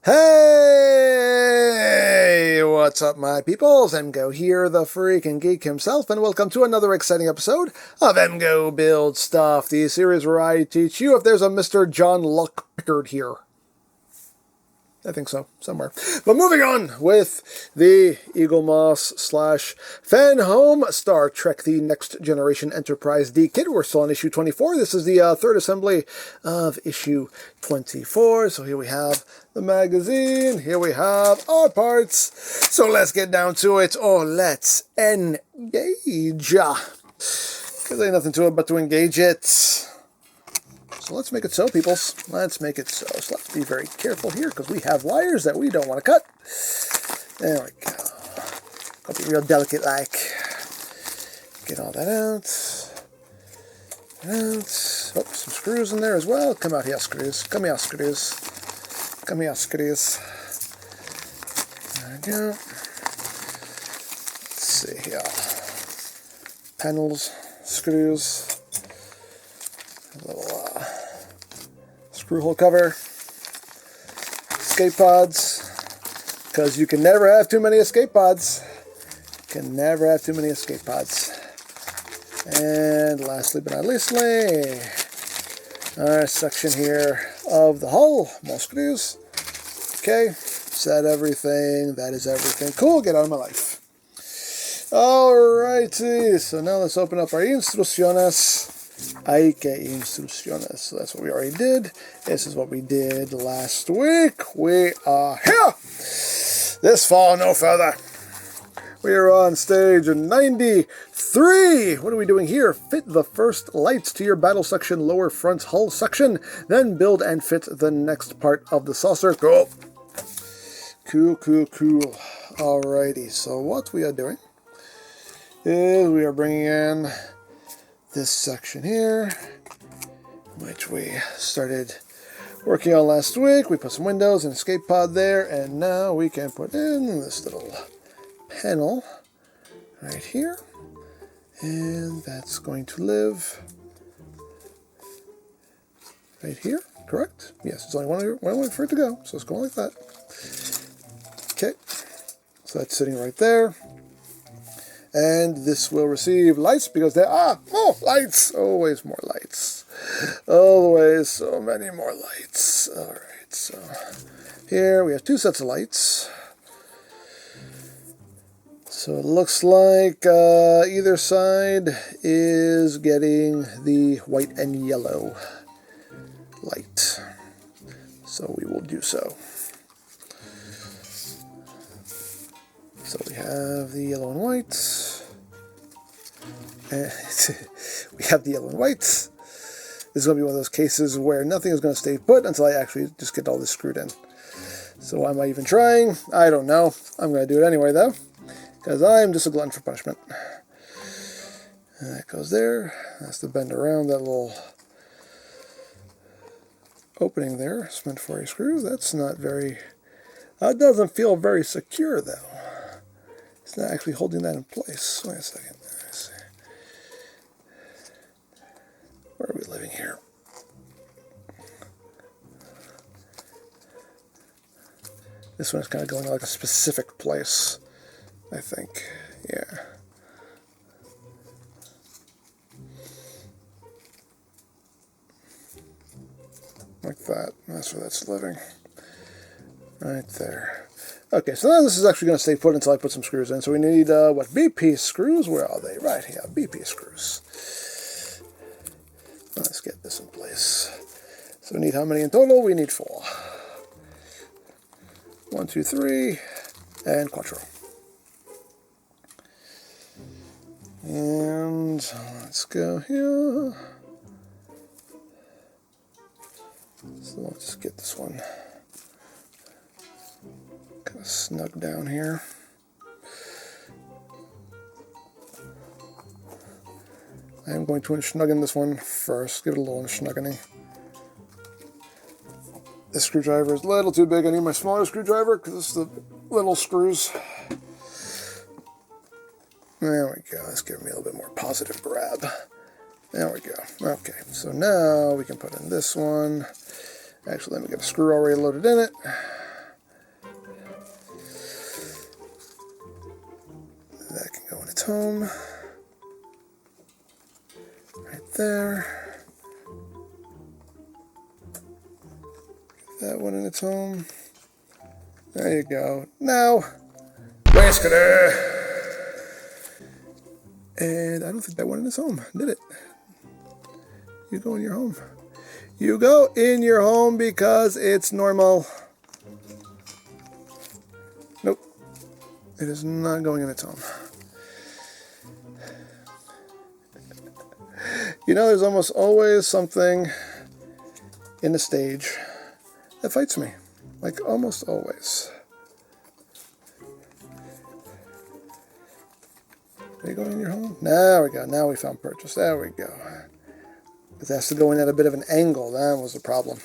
Hey, what's up, my peoples? EmGo here, the freaking geek himself, and welcome to another exciting episode of EmGo Build Stuff, the series where I teach you if there's a Mr. John Luck Pickard here. I think so, somewhere. But moving on with the Eaglemoss / Fan Home Star Trek The Next Generation Enterprise D kit. We're still on issue 24. This is the third assembly of issue 24. So here we have the magazine. Here we have our parts. So let's get down to it. Oh, let's engage. Because ain't nothing to it but to engage it. So let's make it so, peoples. Let's make it so. So let's be very careful here because we have wires that we don't want to cut. There we go. Gotta be real delicate like. Get all that out. Oh, some screws in there as well. Come out here, screws. Come here, screws. Come here, screws. There we go. Let's see here. Panels, screws. A little screw hole cover, escape pods, because you can never have too many escape pods. Can never have too many escape pods. And lastly but not leastly, our section here of the hull, more screws. Okay, set everything, that is everything. Cool, get out of my life. Alrighty, so now let's open up our instrucciones. Hay que instrucciones. So that's what we already did. This is what we did last week. We are here. This fall, no further. We are on stage 93. What are we doing here? Fit the first lights to your battle section, lower front hull section. Then build and fit the next part of the saucer. Cool. Cool. Alrighty. So what we are doing is we are bringing in this section here, which we started working on last week. We put some windows and escape pod there, and now we can put in this little panel right here, and that's going to live right here, correct? Yes, there's only one way for it to go, so it's going like that. Okay, so that's sitting right there. And this will receive lights because there are more lights. Always more lights. Always so many more lights. Alright, so here we have two sets of lights. So it looks like either side is getting the white and yellow light. So we will do so. So we have the yellow and white. And we have the yellow and white. This is going to be one of those cases where nothing is going to stay put until I actually just get all this screwed in. So why am I even trying? I don't know. I'm going to do it anyway, though, because I'm just a glutton for punishment. And that goes there. That's to bend around that little opening there. It's meant for a screw. That's not very... That doesn't feel very secure, though. It's not actually holding that in place. Wait a second. Let's see. Where are we living here? This one's kind of going to like a specific place, I think. Yeah. Like that. That's where that's living. Right there. Okay, so now this is actually going to stay put until I put some screws in. So we need, what, BP screws? Where are they? Right here, BP screws. Let's get this in place. So we need how many in total? We need 4. 1, 2, 3, and quattro. And let's go here. So let's just get this one kind of snug down here. I am going to snuggen this one first. Give it a little snuggening. This screwdriver is a little too big. I need my smaller screwdriver because it's the little screws. There we go. Let's give me a little bit more positive grab. There we go. Okay, so now we can put in this one. Actually, let me get a screw already loaded in it. home. Right there. Get that one in its home. There you go. Now, Whisker. And I don't think that went in its home, did it? You go in your home. You go in your home because it's normal. Nope. It is not going in its home. You know, there's almost always something in the stage that fights me. Like, almost always. Are you going in your home? There we go. Now we found purchase. There we go. It has to go in at a bit of an angle. That was the problem.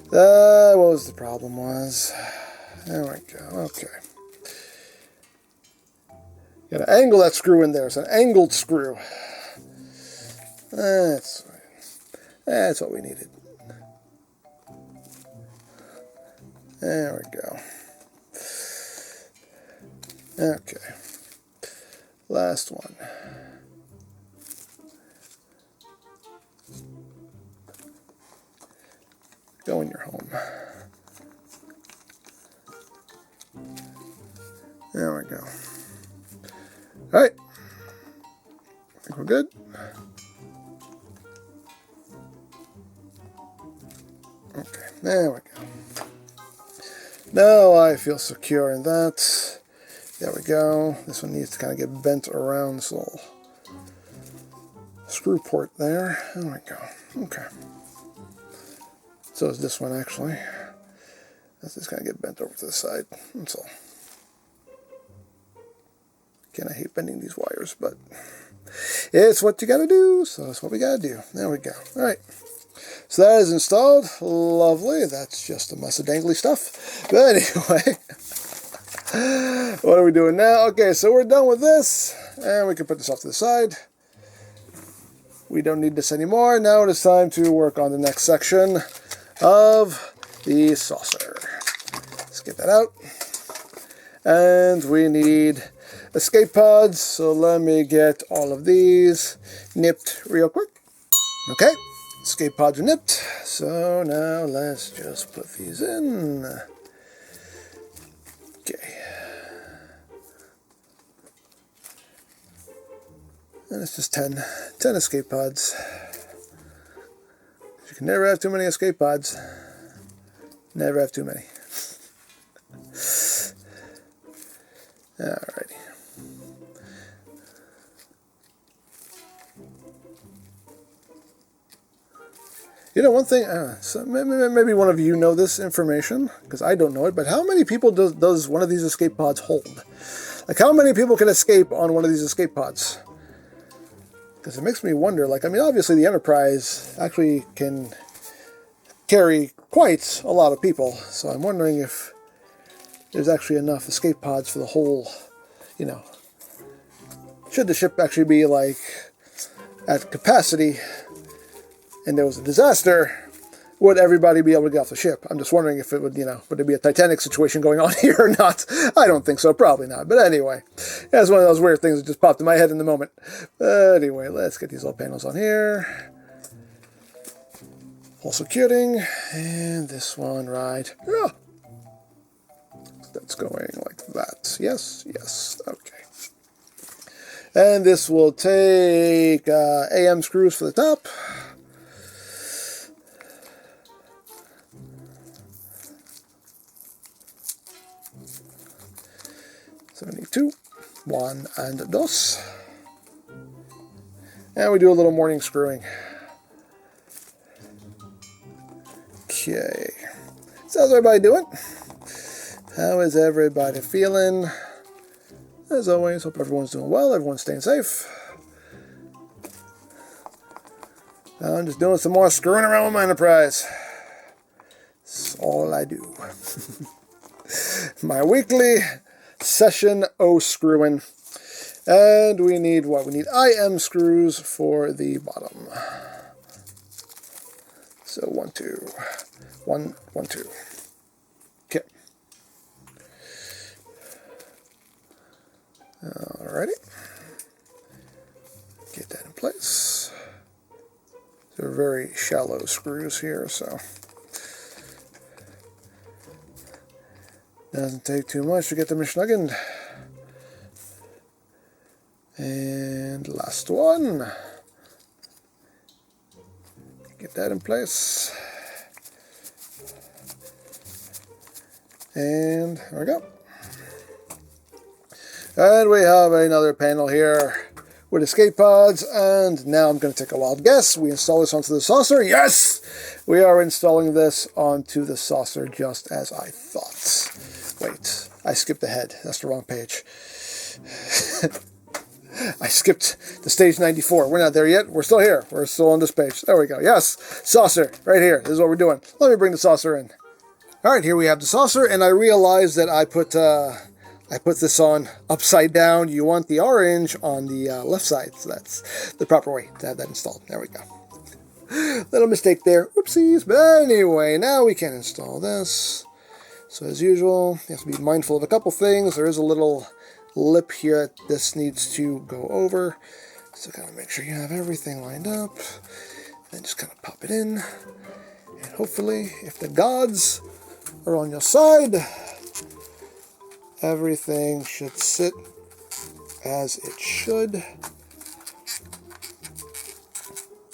What was the problem was. There we go. Okay. Got to angle that screw in there. It's an angled screw. That's what we needed. There we go. Okay. Last one. Go in your home. There we go. All right. I think we're good. Okay, there we go. Now I feel secure in that. There we go. This one needs to kind of get bent around this little screw port there. There we go. Okay. So is this one actually. That's just kind of get bent over to the side. That's all. Again, I hate bending these wires, but it's what you got to do. So that's what we got to do. There we go. All right. So that is installed. Lovely. That's just a mess of dangly stuff. But anyway, what are we doing now? Okay, so we're done with this. And we can put this off to the side. We don't need this anymore. Now it is time to work on the next section of the saucer. Let's get that out. And we need escape pods. So let me get all of these nipped real quick. Okay. Escape pods are nipped, so now let's just put these in. Okay. And it's just 10 escape pods. You can never have too many escape pods. Never have too many. Alrighty. You know, one thing, so maybe one of you know this information, because I don't know it, but how many people does one of these escape pods hold? Like, how many people can escape on one of these escape pods? Because it makes me wonder, like, I mean, obviously the Enterprise actually can carry quite a lot of people, so I'm wondering if there's actually enough escape pods for the whole, you know, should the ship actually be, like, at capacity, and there was a disaster, would everybody be able to get off the ship? I'm just wondering if it would, you know, would there be a Titanic situation going on here or not? I don't think so, probably not. But anyway, that's one of those weird things that just popped in my head in the moment. Anyway, let's get these little panels on here. Full securing, and this one right. Oh, that's going like that. Yes, yes, okay. And this will take AM screws for the top. 72, 1 and 2. And we do a little morning screwing. Okay. So how's everybody doing? How is everybody feeling? As always, hope everyone's doing well, everyone's staying safe. I'm just doing some more screwing around with my Enterprise. That's all I do. My weekly session screwing. And we need what? We need IM screws for the bottom. So 1, 2. 1, 1, 2. Okay. All Alrighty. Get that in place. They're very shallow screws here, so doesn't take too much to get them schnugging. And last one. Get that in place. And there we go. And we have another panel here with escape pods, and now I'm going to take a wild guess. We install this onto the saucer. Yes! We are installing this onto the saucer just as I thought. Wait, I skipped ahead. That's the wrong page. I skipped to stage 94. We're not there yet. We're still here. We're still on this page. There we go. Yes, saucer, right here. This is what we're doing. Let me bring the saucer in. All right, here we have the saucer, and I realized that I put this on upside down. You want the orange on the left side, so that's the proper way to have that installed. There we go. Little mistake there. Oopsies. But anyway, now we can install this. So as usual, you have to be mindful of a couple things. There is a little lip here that this needs to go over. So kind of make sure you have everything lined up. And then just kind of pop it in. And hopefully, if the gods are on your side, everything should sit as it should.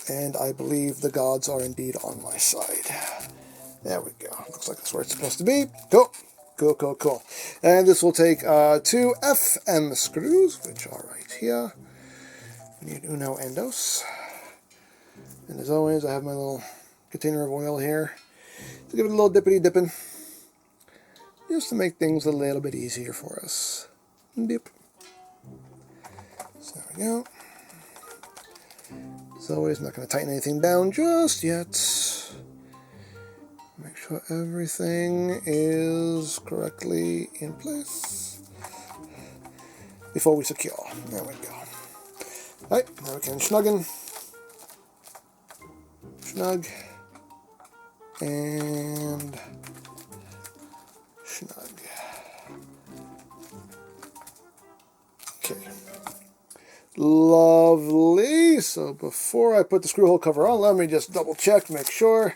And I believe the gods are indeed on my side. There we go. Looks like that's where it's supposed to be. Cool. Cool, cool, cool. And this will take 2 FKim screws, which are right here. We need uno and dos. And as always, I have my little container of oil here to give it a little dippity dipping, just to make things a little bit easier for us. Dip. So there we go. As always, I'm not going to tighten anything down just yet. Make sure everything is correctly in place before we secure. There we go. Alright, now we can snug and snug. Okay. Lovely. So before I put the screw hole cover on, let me just double check, make sure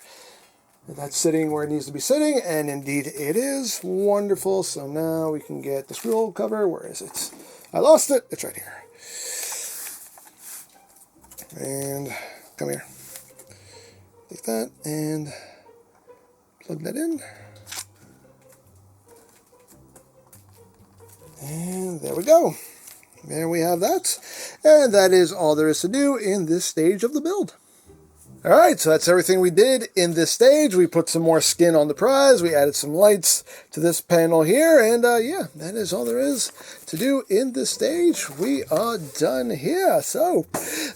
that that's sitting where it needs to be sitting, and indeed it is. Wonderful. So now we can get the screw hole cover. Where is it? I lost it. It's right here. And come here. Take that and plug that in. And there we go. There we have that. And that is all there is to do in this stage of the build. Alright, so that's everything we did in this stage. We put some more skin on the prize. We added some lights to this panel here. And yeah, that is all there is to do in this stage. We are done here. So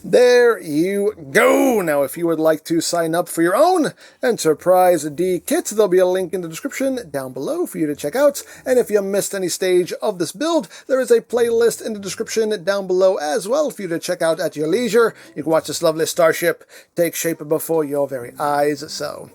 there you go. Now, if you would like to sign up for your own Enterprise D kit, there'll be a link in the description down below for you to check out. And if you missed any stage of this build, there is a playlist in the description down below as well for you to check out at your leisure. You can watch this lovely starship take shape before your very eyes. So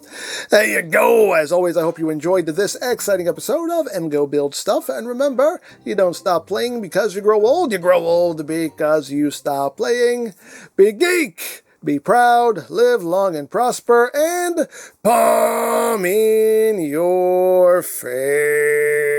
there you go. As always, I hope you enjoyed this exciting episode of EmGo Build Stuff. And remember, you don't stop playing because you grow old. You grow old because you stop playing. Be geek, be proud, live long and prosper, and palm in your face.